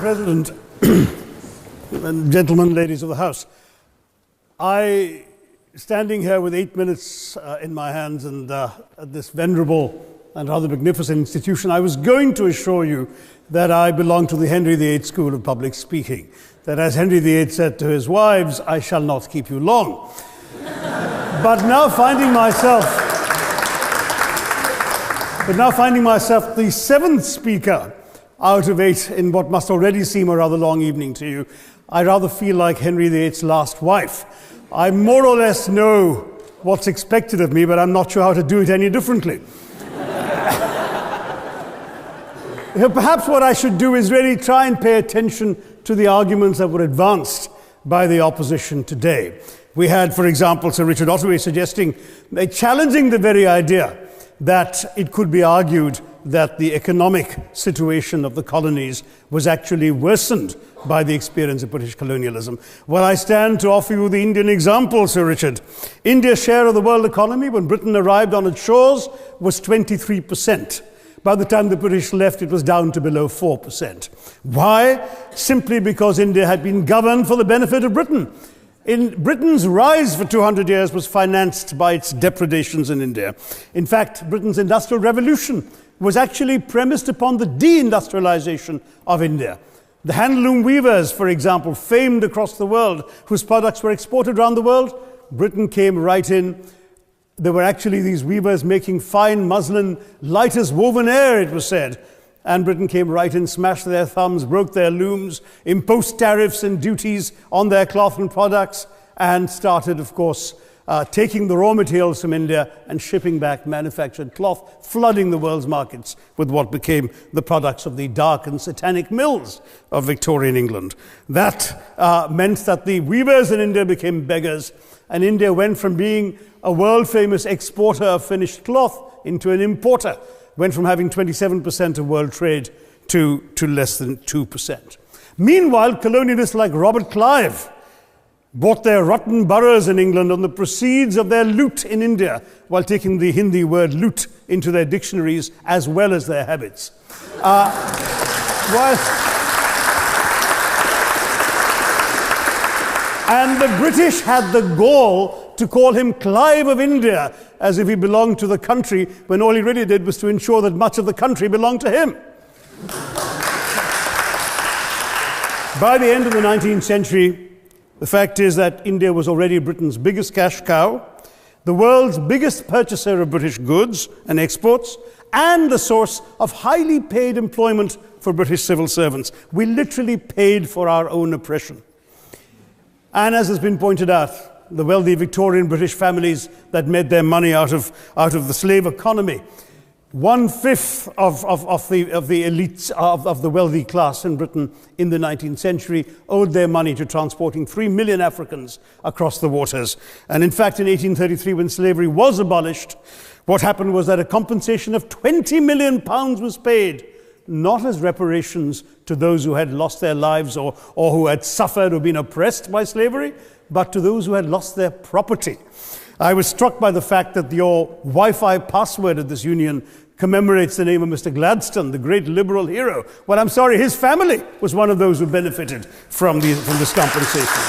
President, and gentlemen, ladies of the House, standing here with 8 minutes in my hands and at this venerable and rather magnificent institution, I was going to assure you that I belong to the Henry VIII School of Public Speaking, that as Henry VIII said to his wives, I shall not keep you long. But now finding myself the seventh speaker out of 8 in what must already seem a rather long evening to you, I rather feel like Henry VIII's last wife. I more or less know what's expected of me, but I'm not sure how to do it any differently. Perhaps what I should do is really try and pay attention to the arguments that were advanced by the opposition today. We had, for example, Sir Richard Ottaway challenging the very idea that it could be argued that the economic situation of the colonies was actually worsened by the experience of British colonialism. Well, I stand to offer you the Indian example, Sir Richard. India's share of the world economy when Britain arrived on its shores was 23%. By the time the British left, it was down to below 4%. Why? Simply because India had been governed for the benefit of Britain. Britain's rise for 200 years was financed by its depredations in India. In fact, Britain's industrial revolution was actually premised upon the deindustrialization of India. The handloom weavers, for example, famed across the world, whose products were exported around the world, Britain came right in. There were actually these weavers making fine muslin, light as woven air, it was said. And Britain came right in, smashed their thumbs, broke their looms, imposed tariffs and duties on their cloth and products, and started, of course, taking the raw materials from India and shipping back manufactured cloth, flooding the world's markets with what became the products of the dark and satanic mills of Victorian England. That meant that the weavers in India became beggars, and India went from being a world-famous exporter of finished cloth into an importer, went from having 27% of world trade to less than 2%. Meanwhile, colonialists like Robert Clive bought their rotten boroughs in England on the proceeds of their loot in India, while taking the Hindi word loot into their dictionaries as well as their habits. And the British had the gall to call him Clive of India, as if he belonged to the country, when all he really did was to ensure that much of the country belonged to him. By the end of the 19th century, the fact is that India was already Britain's biggest cash cow, the world's biggest purchaser of British goods and exports, and the source of highly paid employment for British civil servants. We literally paid for our own oppression. And as has been pointed out, the wealthy Victorian British families that made their money out of the slave economy, 1/5 of the elites of the wealthy class in Britain in the 19th century owed their money to transporting 3 million Africans across the waters. And in fact, in 1833, when slavery was abolished, what happened was that a compensation of £20 million was paid, not as reparations to those who had lost their lives or who had suffered or been oppressed by slavery, but to those who had lost their property. I was struck by the fact that your Wi-Fi password at this union commemorates the name of Mr. Gladstone, the great liberal hero. Well, I'm sorry, his family was one of those who benefited from this compensation.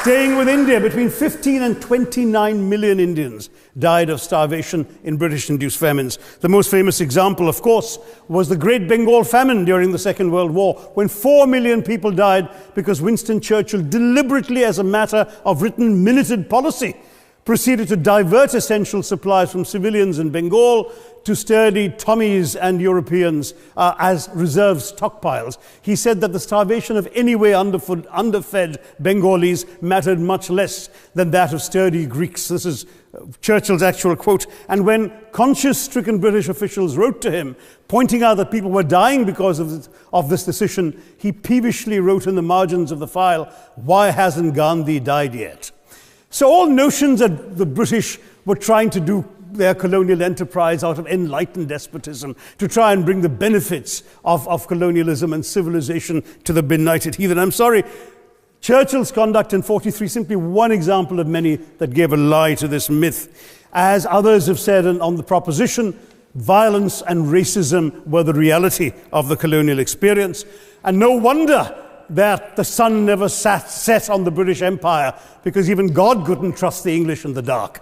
Staying with India, between 15 and 29 million Indians died of starvation in British-induced famines. The most famous example, of course, was the Great Bengal Famine during the Second World War, when 4 million people died because Winston Churchill deliberately, as a matter of written minuted policy, proceeded to divert essential supplies from civilians in Bengal to sturdy Tommies and Europeans as reserve stockpiles. He said that the starvation of anyway underfed Bengalis mattered much less than that of sturdy Greeks. This is Churchill's actual quote. And when conscience-stricken British officials wrote to him, pointing out that people were dying because of this decision, he peevishly wrote in the margins of the file, "Why hasn't Gandhi died yet?" So all notions that the British were trying to do their colonial enterprise out of enlightened despotism, to try and bring the benefits of colonialism and civilization to the benighted heathen. I'm sorry, Churchill's conduct in 43, simply one example of many that gave a lie to this myth. As others have said on the proposition, violence and racism were the reality of the colonial experience. And no wonder that the sun never set on the British Empire, because even God couldn't trust the English in the dark.